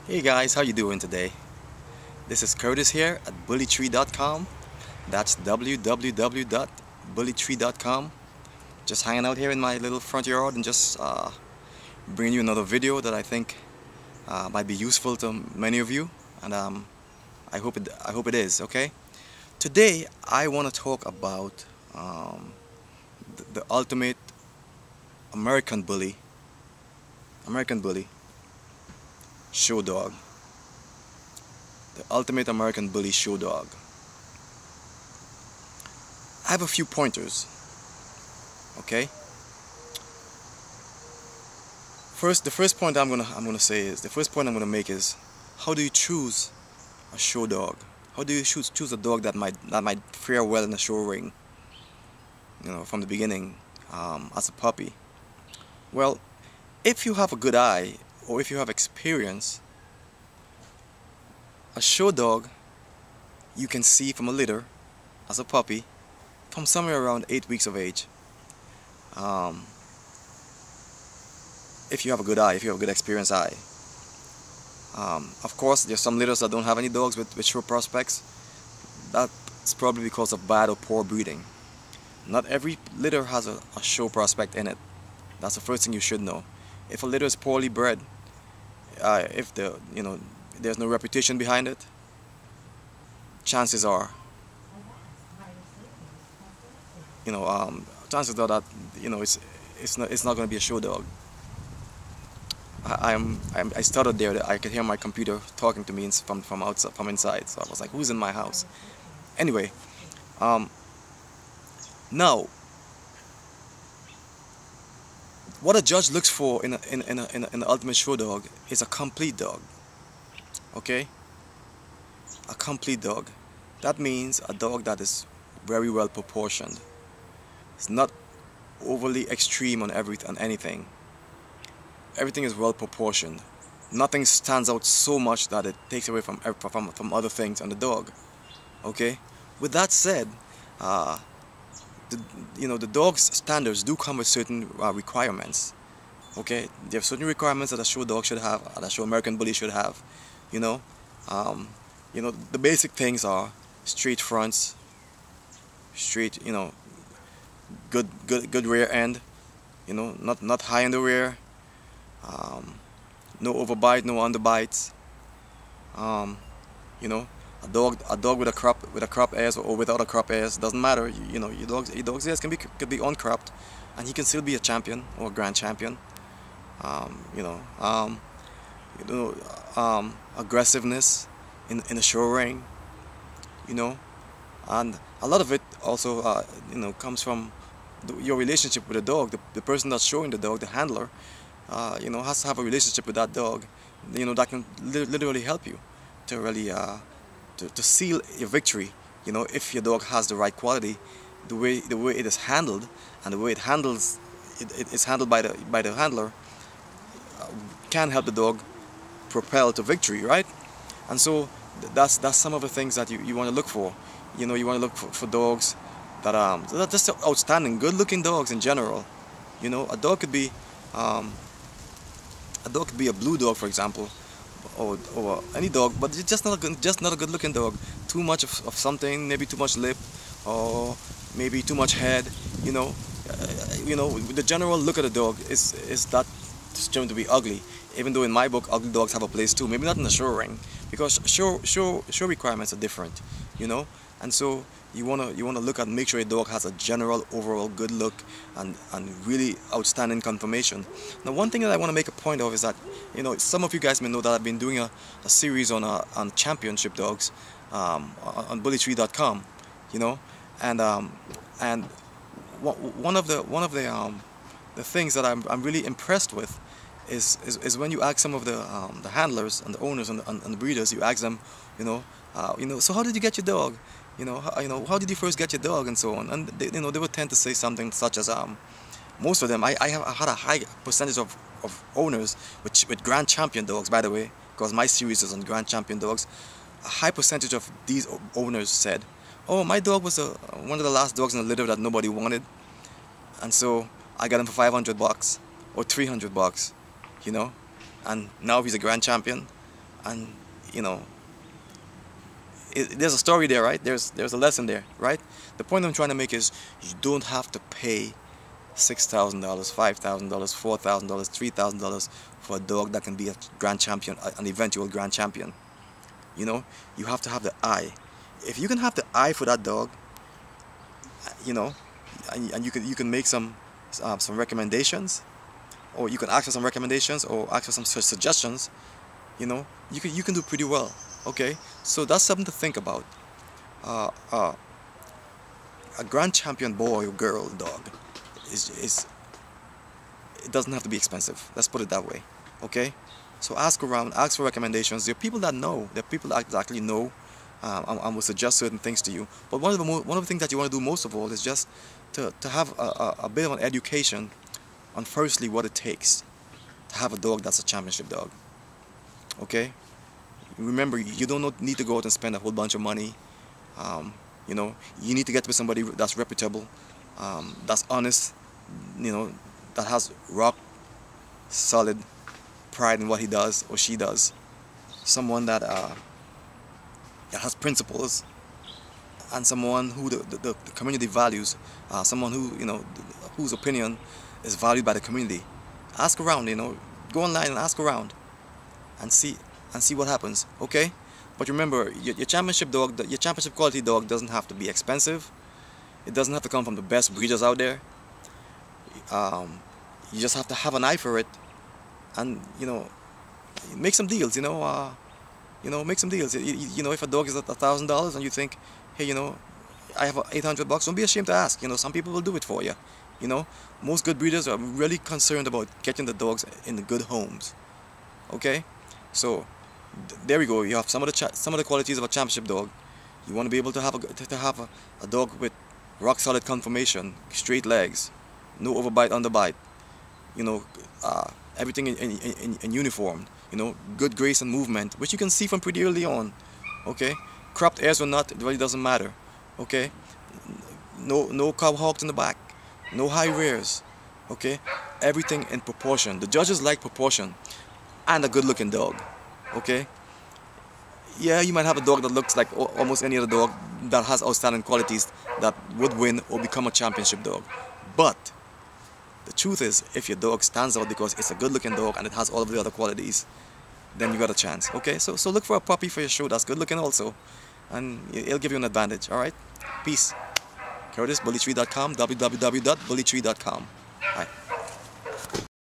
Hey guys, how you doing today? This is Curtis here at bullytree.com. That's www.bullytree.com. Just hanging out here in my little front yard and just bringing you another video that I think might be useful to many of you, and I hope it is. Okay. Today I want to talk about the ultimate American bully, show dog. The ultimate American bully show dog. I have a few pointers. Okay. The first point I'm gonna make is, how do you choose a show dog? How do you choose a dog that might fare well in a show ring? From the beginning, as a puppy. Well, if you have a good eye or if you have experience, a show dog you can see from a litter as a puppy from somewhere around 8 weeks of age. If you have a good eye, if you have a good experienced eye. Of course, there's some litters that don't have any dogs with show prospects. That's probably because of bad or poor breeding. Not every litter has a show prospect in it. That's the first thing you should know. If a litter is poorly bred, if there's no reputation behind it, chances are, that it's not going to be a show dog. I started there. I could hear my computer talking to me from outside, from inside. So I was like, "Who's in my house?" Anyway, now, what a judge looks for in an ultimate show dog is a complete dog. Okay, a complete dog. That means a dog that is very well proportioned. It's not overly extreme on anything. Everything is well proportioned. Nothing stands out so much that it takes away from other things on the dog. Okay. With that said, the dog's standards do come with certain requirements. Okay, there are certain requirements that a show dog should have, that a show American bully should have. The basic things are straight fronts, straight, good rear end. Not high in the rear. No overbite, no underbites. A dog with a crop ears or without a crop ears doesn't matter. Your dog's ears could be uncropped, and he can still be a champion or a grand champion. Aggressiveness in the show ring. And a lot of it also comes from your relationship with the dog. The person that's showing the dog, the handler, has to have a relationship with that dog, that can literally help you to really to seal your victory. If your dog has the right quality, the way it is handled, and the way it's handled by the handler, can help the dog propel to victory, right? And so that's some of the things that you want to look for. You want to look for dogs that are just outstanding, good-looking dogs in general. A dog could be a blue dog, for example, or any dog, but it's just not a good-looking dog. Too much of something, maybe too much lip, or maybe too much head. The general look of the dog is that determined to be ugly. Even though in my book, ugly dogs have a place too. Maybe not in the show ring, because show requirements are different. And so you wanna look at, make sure your dog has a general overall good look and really outstanding conformation. Now, one thing that I want to make a point of is that some of you guys may know that I've been doing a series on championship dogs on bullytree.com, and one of the things that I'm really impressed with is when you ask some of the handlers and the owners and the breeders, you ask them, so how did you get your dog? How did you first get your dog, and so on. And they would tend to say something such as, most of them, I had a high percentage of owners with grand champion dogs, by the way, because my series is on grand champion dogs. A high percentage of these owners said, "Oh, my dog was one of the last dogs in the litter that nobody wanted, and so I got him for $500 or $300, and now he's a grand champion, And you know, there's a story there, right? There's a lesson there, right? The point I'm trying to make is you don't have to pay $6,000, $5,000, $4,000, $3,000 for a dog that can be a grand champion, an eventual grand champion. You know, you have to have the eye. If you can have the eye for that dog, you know, and you can make some recommendations, or you can ask for some recommendations or ask for some suggestions. You know, you can do pretty well. Okay, so that's something to think about. Uh, uh, a grand champion boy or girl dog is it doesn't have to be expensive. Let's put it that way. Okay, so ask around, ask for recommendations. There are people that know. There are people that actually know, and will suggest certain things to you. But one of the things that you want to do most of all is just to have a bit of an education on firstly what it takes to have a dog that's a championship dog. Okay, remember, you don't need to go out and spend a whole bunch of money. You know, you need to get with somebody that's reputable, that's honest, you know, that has rock solid pride in what he does or she does. Someone that has principles, and someone who the community values. Someone who, you know, whose opinion is valued by the community. Ask around, you know, go online and ask around, and see what happens. Okay, but remember, your championship dog, your championship quality dog doesn't have to be expensive. It doesn't have to come from the best breeders out there. You just have to have an eye for it, and you know, make some deals. You know, make some deals. You know, if a dog is at $1,000 and you think, hey, you know, I have $800, don't be ashamed to ask. You know, some people will do it for you. You know, most good breeders are really concerned about getting the dogs in the good homes. Okay, so there we go. You have some of the qualities of a championship dog. You want to be able to have a dog with rock solid conformation, straight legs, no overbite, underbite. You know, everything in uniform. You know, good grace and movement, which you can see from pretty early on. Okay, cropped ears or not, it really doesn't matter. Okay, no cow hawks in the back, no high rears. Okay, everything in proportion. The judges like proportion, and a good-looking dog. Okay, yeah, you might have a dog that looks like almost any other dog that has outstanding qualities that would win or become a championship dog. But the truth is, if your dog stands out because it's a good-looking dog and it has all of the other qualities, then you got a chance. Okay, so look for a puppy for your show that's good-looking also, and it'll give you an advantage. All right, peace. Curtis, bullytree.com, www.bullytree.com.